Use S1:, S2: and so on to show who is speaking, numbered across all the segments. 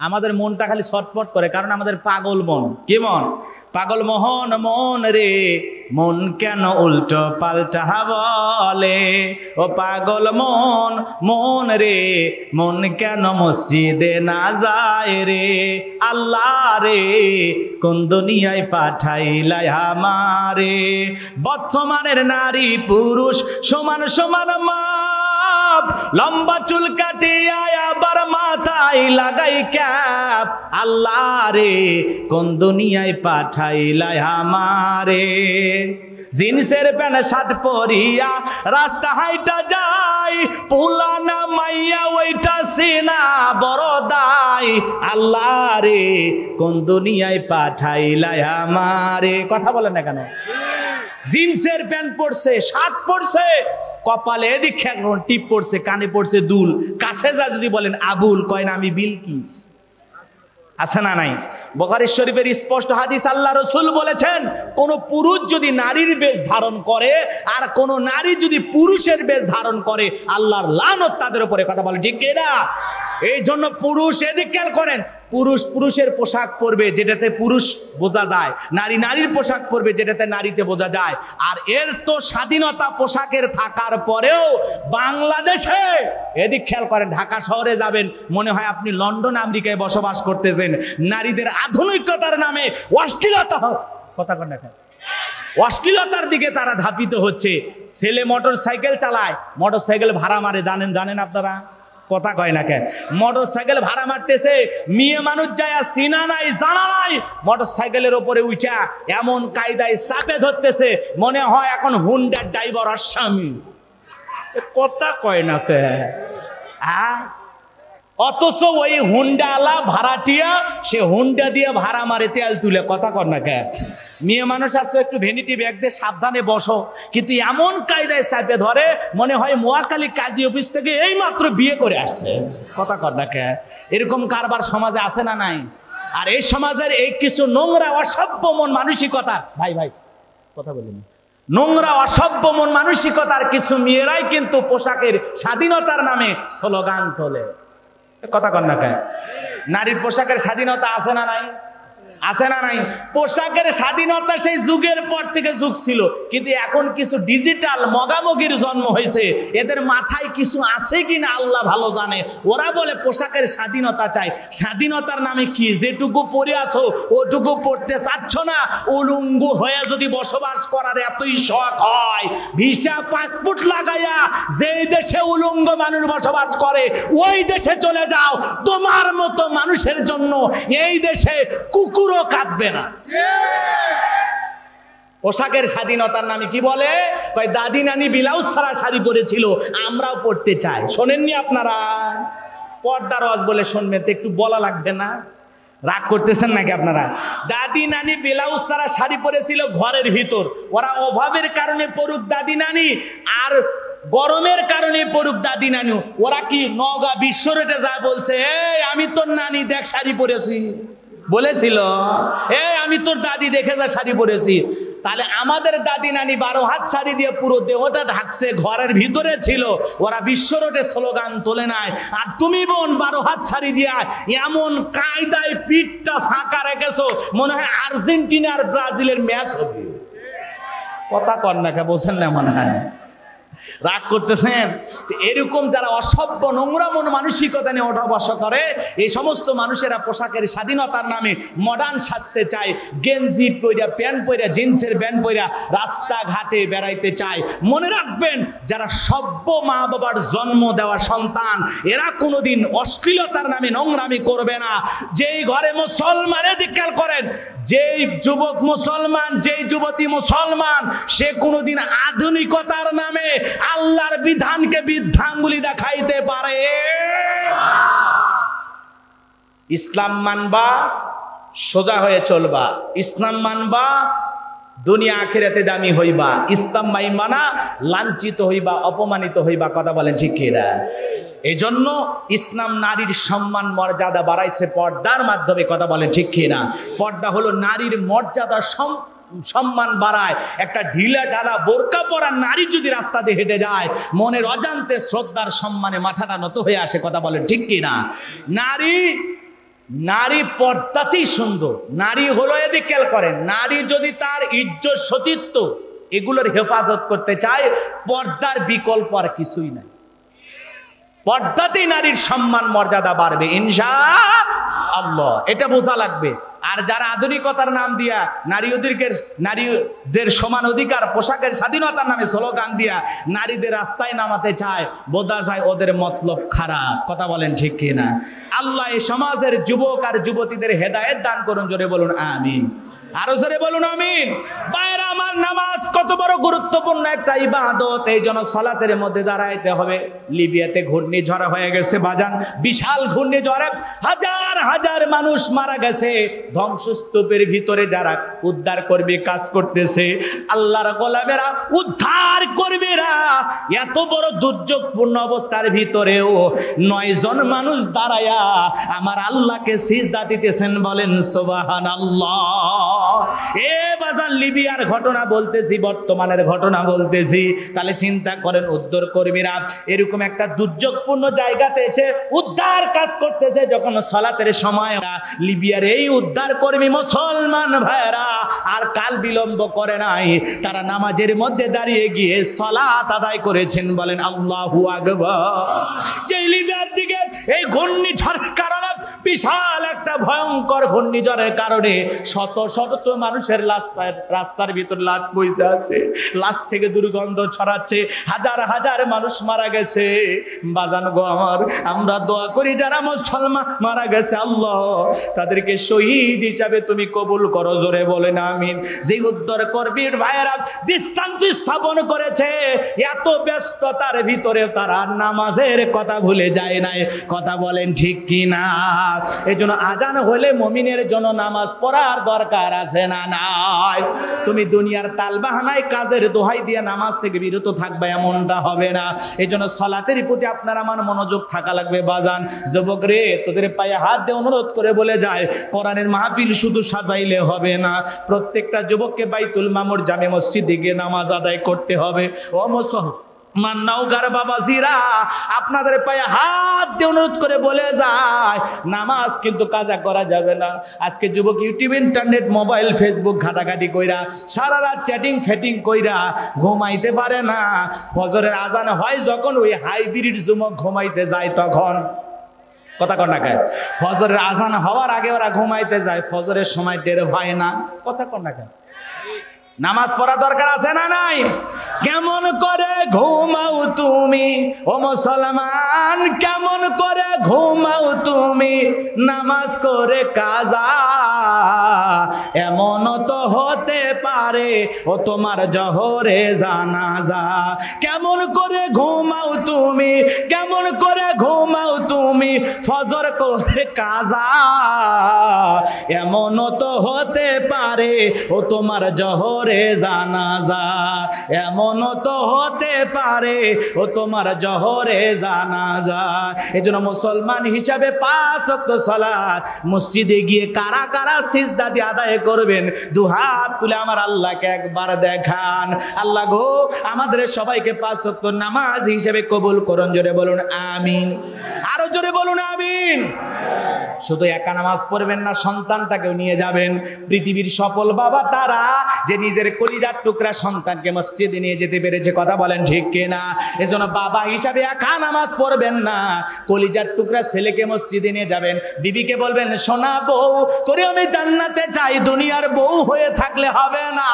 S1: আমাদের মনটা খালি ছটফট করে, কারণ আমাদের পাগল মন। কি মন? পাগল মোহন মন রে, মন কেন উল্টো পাল্টা বলে? ও পাগল মন মন রে, মন কেন মসজিদে না যায় রে? আল্লাহ রে, কোন দুনিয়ায় পাঠাইলাই আমারে? বর্তমানের নারী পুরুষ সমান সমান মাপ, লম্বা চুল কাটিয়া আবার মাথায় লাগাই ক্যাপ। আল্লাহ রে, কোন দুনিয়ায় পাঠাইলাই আমারে? জিন্সের প্যান্ট শার্ট পরিয়া রাস্তা হাইটা যায়, পুলানা মাইয়া ওইটা সিনা বড় দায়। আল্লাহ রে, কোন দুনিয়ায় পাঠাইলাই আমারে? কথা বলেন না কেন? জিন্সের প্যান্ট পরছে, শার্ট পরছে, কপালে এদিক টিপ পড়ছে, কানে পড়ছে দুল, কাছে যা যদি বলেন আবুল, কয় না আমি বিলকিস। আছে না নাই? বুখারী শরীফের স্পষ্ট হাদিস, আল্লাহ রাসূল বলেছেন, কোন পুরুষ যদি নারীর বেশ ধারণ করে আর কোন নারী যদি পুরুষের বেশ ধারণ করে, আল্লাহর লানত তাদের উপরে। কথা বলে ঠিক কিনা? এই জন্য পুরুষ এদিক খেয়াল করেন, পুরুষ পুরুষের পোশাক পরবে যেটাতে পুরুষ বোঝা যায়, নারী নারীর পোশাক পরবে যেটাতে নারীতে বোঝা যায়। আর এর তো স্বাধীনতা পোশাকের থাকার পরেও বাংলাদেশে এদিক খেয়াল করেন, ঢাকা শহরে যাবেন মনে হয় আপনি লন্ডন আমেরিকায় বসবাস করতেছেন। নারীদের আধুনিকতার নামে অশ্লীলতা, কথা কন না, অশ্লীলতার দিকে তারা ধাপিত হচ্ছে। ছেলে মোটর সাইকেল চালায়, মোটর সাইকেল ভাড়া মারে, জানেন আপনারা? কথা কয় না কেন? মোটর সাইকেল ভাড়া মারতেছে, মেয়ে মানুষ যায় চিনা নাই জানা নাই, মোটর সাইকেলের উপরে উঠা এমন কায়দায় চাপে ধরতেছে মনে হয় এখন হুন্ডার ড্রাইভার আসামি। কথা কয় না কে? অথচ ওই হুন্ডা আলা ভাড়াটিয়া সে হুন্ডা দিয়ে ভাড়া মারে তেল তুলে। কথা কর না কে? মেয়ে মানুষ আসছে একটু ভ্যানিটি ব্যাগ দিয়ে সাবধানে বসো, কিন্তু এমন কায়দায় চাপে ধরে মনে হয় মহাখালী কাজী অফিস থেকে এই মাত্র বিয়ে করে আসছে। কথা কর না কে? এরকম কারবার সমাজে আছে না নাই? আর এই সমাজের এই কিছু নোংরা অসভ্য মন মানসিকতা, ভাই কথা বলিনি, নোংরা অসভ্য মন মানসিকতার কিছু মেয়েরাই কিন্তু পোশাকের স্বাধীনতার নামে স্লোগান তোলে। কথা কন না কে? নারীর পোশাকের স্বাধীনতা আছে না নাই? আছে না নাই? পোশাকের স্বাধীনতা সেই যুগের পর থেকে যুগ ছিল, কিন্তু এখন কিছু ডিজিটাল মগামগির জন্ম হয়েছে, এদের মাথায় কিছু আছে কিনা আল্লাহ ভালো জানে। ওরা বলে পোশাকের স্বাধীনতা চাই। স্বাধীনতার নামে কি? যেটুকু পরে আছো ওটুকু পড়তে চাচ্ছ না? উলঙ্গ হয়ে যদি বসবাস করার এতই শখ হয়, ভিসা পাসপোর্ট লাগাইয়া যেই দেশে উলঙ্গ মানুষ বসবাস করে ওই দেশে চলে যাও। তোমার মতো মানুষের জন্য এই দেশে কুকুর কাঁদবে না। পোশাকের স্বাধীনতার নামে কি বলে? দাদি নানি ব্লাউজ ছাড়া শাড়ি পরেছিল, আমরাও পড়তে চাই। শোনেননি আপনারা? পর্দার ওয়াজ বলে শুনবেন তো, একটু বলা লাগবে না? রাগ করতেছেন নাকি আপনারা? দাদি নানি ব্লাউজ ছাড়া শাড়ি পরেছিল ঘরের ভিতর, ওরা অভাবের কারণে পড়ুক দাদি নানি, আর গরমের কারণে পড়ুক দাদি নানু, ওরা কি নওগাঁ বিশ্ব রোডে যায় বলছে এই আমি তোর নানি দেখ শাড়ি পরেছি? বলেছিল আমি তোর দাদি দেখে যা শাড়ি পরেছি? তাহলে আমাদের দাদি নানি 12 হাত শাড়ি দিয়ে পুরো দেহটা ঢাকছে, ঘরের ভিতরে ছিল, ওরা বিশ্ব রোডে স্লোগান তোলে নাই। আর তুমি বোন 12 হাত শাড়ি দিয়ে এমন কায়দায় পিঠটা ফাঁকা রেখেছো মনে হয় আর্জেন্টিনা আর ব্রাজিলের ম্যাচ হবে। কথা কর না কে? বোঝেন না মনে হয়? রাগ করতেছেন? এরকম যারা অসভ্য নোংরা মন মানসিকতা নিয়ে ওঠা বসা করে, এই সমস্ত মানুষেরা পোশাকের স্বাধীনতার নামে মডার্ন সাজতে চায়, গেঞ্জি পইরা প্যান্ট পইরা জিন্সের প্যান্ট পইরা রাস্তাঘাটে বেড়াইতে চায়। মনে রাখবেন, যারা সভ্য মা বাবার জন্ম দেওয়া সন্তান, এরা কোনোদিন অশ্লীলতার নামে নোংরামি করবে না। যেই ঘরে মুসলমান, খেয়াল করেন, যেই যুবক মুসলমান, যেই যুবতী মুসলমান, সে কোনোদিন আধুনিকতার নামে আল্লাহর বিধানকে বৃদ্ধাঙ্গুলি দেখাইতে পারে। ইসলাম মানবা, সোজা হয়ে চলবা। ইসলাম মানবা, দুনিয়া আখিরাতে দামি হইবা। ইসলাম মাইবা না, লাঞ্ছিত হইবা, অপমানিত হইবা। কথা বলেন ঠিক কিনা? এই জন্য ইসলাম নারীর সম্মান মর্যাদা বাড়াইছে পর্দার মাধ্যমে। কথা বলেন ঠিক কিনা? পর্দা হলো নারীর মর্যাদা সম্মান বাড়ায়। একটা ঢিলা ঢালা বোরকা পরা নারী যদি রাস্তা দিয়ে হেঁটে যায়, মনের অজান্তে শ্রদ্ধার সম্মানে মাথাটা নত হয়ে আসে। কথা বলেন ঠিক কিনা? নারী নারী পর্দাতেই সুন্দর। নারী হলো, এদিকে খেয়াল করেন, নারী যদি তার ইজ্জত সতীত্ব এগুলোর হেফাজত করতে চায়, পর্দার বিকল্প আর কিছুই নাই। পর্দাতেই নারীর সম্মান মর্যাদা বাড়বে ইনশাআল্লাহ, এটা বোঝা লাগবে। আর যারা আধুনিকতার নাম দিয়া নারীদের সমান অধিকার, পোশাকের স্বাধীনতার নামে স্লোগান দিয়া নারীদের রাস্তায় নামাতে চায়, বোঝা যায় ওদের মতলব খারাপ। কথা বলেন ঠিক কিনা? আল্লাহ এই সমাজের যুবক আর যুবতীদের হেদায়েত দান করুন, জোরে বলুন আমিন। আরো জোরে বলুন আমিন। ভাইরা আমার, নামাজ কত বড় গুরুত্বপূর্ণ একটা ইবাদত, এই জন্য সালাতের মধ্যে দাঁড়াইতে হবে। লিবিয়াতে ঘূর্ণিঝড় হয়ে গেছে বাজান, বিশাল ঘূর্ণিঝড়ে হাজার হাজার মানুষ মারা গেছে। ধ্বংসস্তূপের ভিতরে যারা উদ্ধার কর্মী কাজ করতেছে, আল্লাহর গোলামেরা, উদ্ধার কর্মীরা, এত বড় দুর্যোগপূর্ণ অবস্থার ভিতরেও 9 জন মানুষ দাঁড়ায়া আমার আল্লাহকে সিজদা দিতেছেন, বলেন সুবহানাল্লাহ। এ বাজার লিবিয়ার ঘটনা বলতেছি, বর্তমানের ঘটনা বলতেছি। তাহলে চিন্তা করেন, উদ্ধার কর্মীরা এরকম একটা দুর্যোগপূর্ণ জায়গাতে এসে উদ্ধার কাজ করতেছে, যখন সালাতের সময় লিবিয়ার এই উদ্ধার কর্মী মুসলমান ভাইরা আর কাল বিলম্ব করে নাই, তারা নামাজের মধ্যে দাঁড়িয়ে গিয়ে সালাত আদায় করেছেন, বলেন আল্লাহু আকবার। যে লিবিয়ার দিকে এই ঘূর্ণিঝড়ের কারণে, বিশাল একটা ভয়ঙ্কর ঘূর্ণিঝড়ের কারণে শত শত মানুষের রাস্তার ভিতর লাশ বইতে আছে, লাশ থেকে দুর্গন্ধ ছড়াচ্ছে, হাজার হাজার মানুষ মারা গেছে। বাজান গো আমার, আমরা দোয়া করি যারা মুসলমান মারা গেছে, আল্লাহ তাদেরকে শহীদ হিসাবে তুমি কবুল করো, জোরে বলেন আমিন। যে উদ্ধার কর্মীর ভাইয়েরা দৃষ্টান্ত স্থাপন করেছে, এত ব্যস্ততার ভিতরে তারা নামাজের কথা ভুলে যায় নাই। কথা বলেন ঠিক কিনা? এই জন্য আজান হলে মুমিনের জন্য নামাজ পড়ার দরকার আছে না নাই? তুমি দুনিয়ার তালবাহানায় কাজের দোহাই দিয়ে নামাজ থেকে বিরত থাকবে, এমনটা হবে না। এই জন্য সালাতের প্রতি আপনার আমার মনোযোগ থাকা লাগবে বাজান। যুবক রে, তোদের পায়ে হাত দিয়ে অনুরোধ করে বলে যায়, কোরআনের মাহফিল শুধু সাজাইলে হবে না, প্রত্যেকটা যুবককে বাইতুল মামুর জামে মসজিদে গিয়ে নামাজ আদায় করতে হবে। ও মান্নাওগার বাবাজিরা, আপনাদের পায়ে হাত দিয়ে অনুরোধ করে বলে যায়, নামাজ কিন্তু কাজা করা যাবে না। আজকে যুবক ইউটিউব, ইন্টারনেট, মোবাইল, ফেসবুক ঘাটাঘাটি কইরা, সারা রাত চ্যাটিং ফ্যাটিং কইরা ঘুমাইতে পারে না। ফজরের আজান হয় যখন, ওই হাইব্রিড যুবক ঘুমাইতে যায় তখন। কথা কন না কেন? ফজরের আজান হওয়ার আগে ওরা ঘুমাইতে যায়, ফজরের সময় টের হয় না। কথা কন না কেন? নামাজ পড়া দরকার আছে না নাই? কেমন করে ঘুমাও তুমি ও মুসলমান, কেমন করে ঘুমাও তুমি নামাজ করে কাজা? এমন তো হতে পারে ও তোমার জহরে জানাজা। কেমন করে ঘুমাও তুমি, কেমন করে ঘুমাও তুমি ফজর করে কাজা? এমন তো হতে পারে ও তোমার জহর জানাজা। এমন তো হতে পারে ও তোমার জহরে জানাজা। এজন্য মুসলমান হিসাবে 5 ওয়াক্ত সালাত মসজিদে গিয়ে কারা কারা সিজদা দিয়ে আদায় করবেন, দুহাত তুলে আমার আল্লাহকে একবার দেখান। আল্লাহ গো, আমাদের সবাইকে 5 ওয়াক্ত নামাজ হিসাবে কবুল করুন, জোরে বলুন আমিন। আরো জোরে বলুন আমিন। শুধু একা নামাজ পড়বেন না, সন্তানটাকেও নিয়ে যাবেন। পৃথিবীর সফল বাবা তারা যে নিজের কলিজার টুকরা সন্তানকে মসজিদে নিয়ে যেতে পেরেছে। কথা বলেন ঠিক কিনা? এজন্য বাবা হিসাবে একা নামাজ পড়বেন না, কলিজার টুকরা ছেলেকে মসজিদে নিয়ে যাবেন। বিবিকে বলবেন, সোনা বউ, তোরে আমি জান্নাতে চাই, দুনিয়ার বউ হয়ে থাকলে হবে না,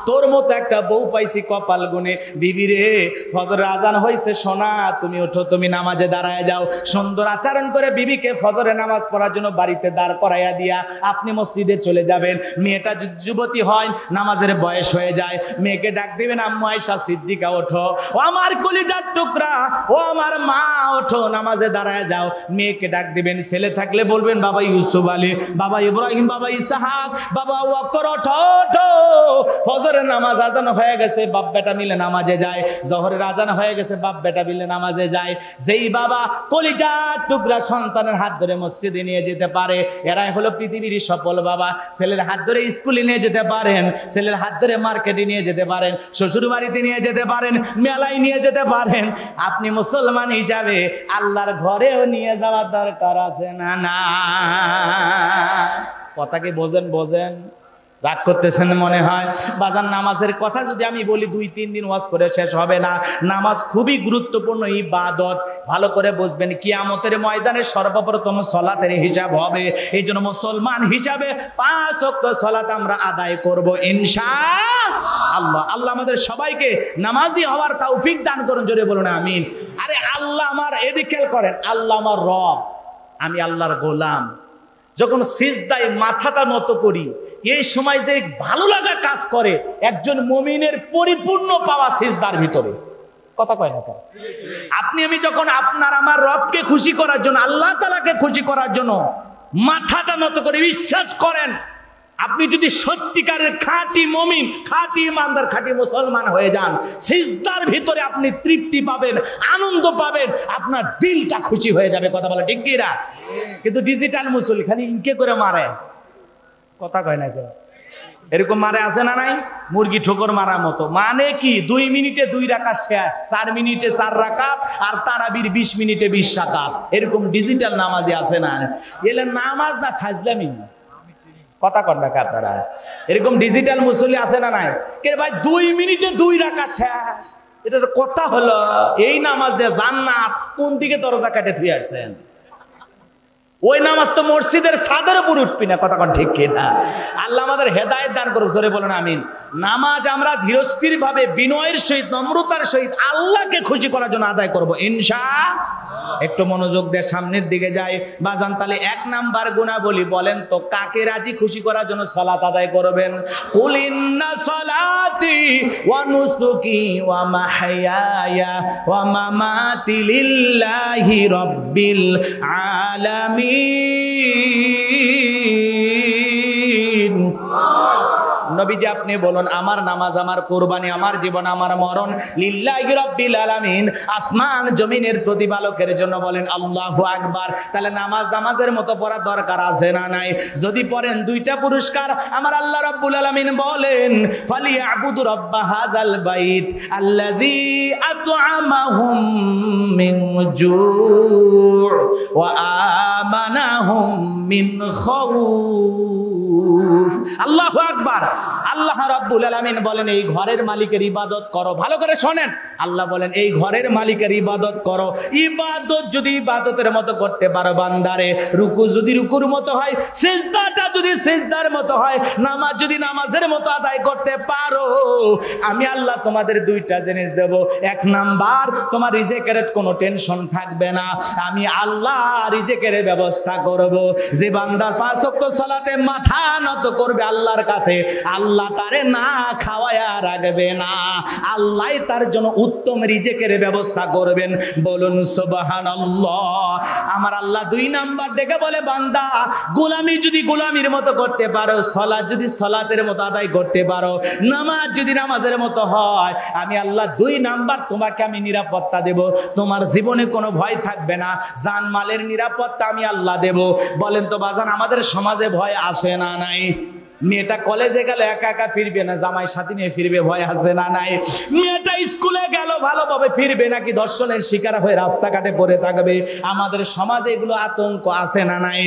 S1: তোর মতো একটা বউ পাইছি কপাল গুনে। বিবি রে, ফজরের আজান হয়েছে, সোনা তুমি ওঠো, তুমি নামাজে দাঁড়ায় যাও। সুন্দর আচরণ করে বিবিকে ফজরের নামাজ পড়ার জন্য বাড়িতে দাঁড় করাইয়া দিয়া আপনি মসজিদে চলে যাবেন। মেয়েটা যুবতী হয়, নামাজের বয়স হয়ে যায়, মেয়েকে ডাক দিবেন, আম্মু আয়েশা সিদ্দিকা ওঠো, ও আমার কলিজার টুকরা, ও আমার মা ওঠো, নামাজে দাঁড়ায় যাও। মেয়েকে ডাক দিবেন। ছেলে থাকলে বলবেন, বাবা ইউসুফ আলী, বাবা ইব্রাহিম, বাবা ইসহাক, বাবা ওয়াক্কর ওঠো ওঠো। ফজরের নামাজ আজান হয়ে গেছে, বাপ বেটা মিলে নামাজে যায়। জোহরের আজান হয়ে গেছে, বাপ বেটা মিলে নামাজে যায়। যেই বাবা কলিজার টুকরা সন্তানের হাত ধরে মসজিদ মসজিদে নিয়ে যেতে পারে, এরাই হলো পৃথিবীর সফল বাবা। ছেলের হাত ধরে স্কুলে নিয়ে যেতে পারেন, ছেলের হাত ধরে মার্কেটে নিয়ে যেতে পারেন, শ্বশুর বাড়িতে নিয়ে যেতে পারেন, মেলায় নিয়ে যেতে পারেন। আপনি মুসলমান হিসাবে আল্লাহর ঘরেও নিয়ে যাওয়ার দরকার আছে না? না, কথা কি বোঝেন? বোঝেন? রাগ করতেছেন মনে হয়। বাজার নামাজের কথা যদি আমি বলি 2-3 দিন ওয়াজ করে শেষ হবে না। নামাজ খুবই গুরুত্বপূর্ণ ইবাদত, ভালো করে বুঝবেন। কিয়ামতের ময়দানে সর্বপ্রথম সালাতের হিসাব হবে। এই জন্য মুসলমান হিসাবে 5 ওয়াক্ত সালাত আমরা আদায় করব ইনশাআল্লাহ। আল্লাহ আমাদের সবাইকে নামাজি হওয়ার তৌফিক দান করুন, জোরে বলুন আমিন। আরে আল্লাহ আমার, এদিকে করেন, আল্লাহ আমার রব, আমি আল্লাহর গোলাম। যখন সিজদায় মাথাটা নত করি, এই সময় যে ভালো লাগা কাজ করে একজন মুমিনের পরিপূর্ণ পাওয়া সিজদার ভিতরে। কথা কয় না? আপনি আমি যখন আপনার আমার রবকে খুশি করার জন্য, আল্লাহ তাআলাকে খুশি করার জন্য মাথাটা নত করে বিশ্বাস করেন, আপনি যদি সত্যিকারের খাঁটি মুমিন, খাঁটি ইমানদার, খাঁটি মুসলমান হয়ে যান, সিজদার ভিতরে আপনি তৃপ্তি পাবেন, আনন্দ পাবেন, আপনার দিলটা খুশি হয়ে যাবে। কথা বলে ঠিক কি না? কিন্তু ডিজিটাল মুসল্লি খালি ইনকে করে মারে, কথা কয় না কেন? এরকম মারে আছে না নাই? মুরগি ঠোকর মারার মতো। মানে কি? 2 মিনিটে 2 রাকাত শেষ, 4 মিনিটে 4 রাকাত, আর তারাবির 20 মিনিটে 20 রাকাত। এরকম ডিজিটাল নামাজি আছে না? এলে নামাজ না ফাজলামি? কথা কন না আপনারা? এরকম ডিজিটাল মুসল্লি আছে না নাই? কে ভাই 2 মিনিটে 2 রাকাত শেষ, এটা কথা হলো? এই নামাজ দিয়ে জান্নাত কোন দিকে দরজা কাটে থুই আসছেন? ওই নামাজ তো মসজিদের ছাদের উপর উঠবি না। কথা কন ঠিক কিনা? আল্লাহ আমাদের হেদায়েত দান করুক, জোরে বলুন আমিন। নামাজ আমরা ধীরস্থির ভাবে, বিনয়ের সহিত, নম্রতার সহিত আল্লাহকে খুশি করার জন্য আদায় করব ইনশাআল্লাহ। একটু মনোযোগ দিয়ে সামনের দিকে যাই বাজান। তাহলে 1 নাম্বার গুণাবলী বলেন তো, কাকে রাজি খুশি করার জন্য সালাত আদায় করবেন? কুল ইন্না সালাতি ওয়া নুসুকি ওয়া মাহইয়ায়া ওয়া মামাতি লিল্লাহি রাব্বিল আলামিন। নবীজি আপনি বলুন, আমার নামাজ, আমার কুরবানি, আমার জীবন, আমার মরণ লিল্লাহি রাব্বিল আলামিন, আসমান জমিনের প্রতিপালকের জন্য। বলেন আল্লাহু আকবার। তাহলে নামাজ নামাজের মতো পড়ার দরকার আছে না নাই? যদি পড়েন 2টা পুরস্কার আমার আল্লাহ রাব্বুল আলামিন বলেন, ফালিয়াবুদু রাব্ব হাযাল বাইত আল্লাযী আত'আমাহুম মিন জু' ওয়া আমানাহুম মিন খাউফ। আল্লাহু আকবার। আল্লাহ রাব্বুল আলামিন বলেন, এই ঘরের মালিকের ইবাদত করো। ভালো করে শোনেন, আল্লাহ বলেন এই ঘরের মালিকের ইবাদত করো। ইবাদত যদি ইবাদতের মতো করতে পারো বান্দারে, রুকু যদি রুকুর মতো হয়, সিজদাটা যদি সিজদার মতো হয়, নামাজ যদি নামাজের মতো আদায় করতে পারো, আমি আল্লাহ তোমাদের 2টা জিনিস দেব। 1 নাম্বার, তোমার রিজিকের কোনো টেনশন থাকবে না। আমি আল্লাহ রিজিকের ব্যবস্থা করব। যে বান্দা 5 ওয়াক্ত সালাতে মাথা নত করবে আল্লাহর কাছে, আল্লাহ তারে না খাওয়ায়া রাখবে না, আল্লাহ তার জন্য উত্তম রিজিকের ব্যবস্থা করবেন। বলুন সুবহানাল্লাহ। আমার আল্লাহ 2 নাম্বার দেখে বলে, বান্দা গোলামি যদি গোলামির মতো করতে পারো, সালাত যদি সালাতের মতো আদায় করতে পারো, নামাজ যদি নামাজের মতো হয়, আমি আল্লাহ 2 নাম্বার তোমাকে আমি নিরাপত্তা দেব। তোমার জীবনে কোনো ভয় থাকবে না, জানমালের নিরাপত্তা আমি আল্লাহ দেব। বলেন তো বাজান, আমাদের সমাজে ভয় আসে না নাই? মেয়েটা কলেজে গেল একা একা ফিরবে না জামাই সাথী নিয়ে ফিরবে, ভয় আছে না নাই? মেয়েটা স্কুলে গেল ভালোভাবে ফিরবে নাকি ধর্ষণের শিকার হয়ে রাস্তাঘাটে পড়ে থাকবে? আমাদের সমাজে এগুলো আতঙ্ক আছে না নাই?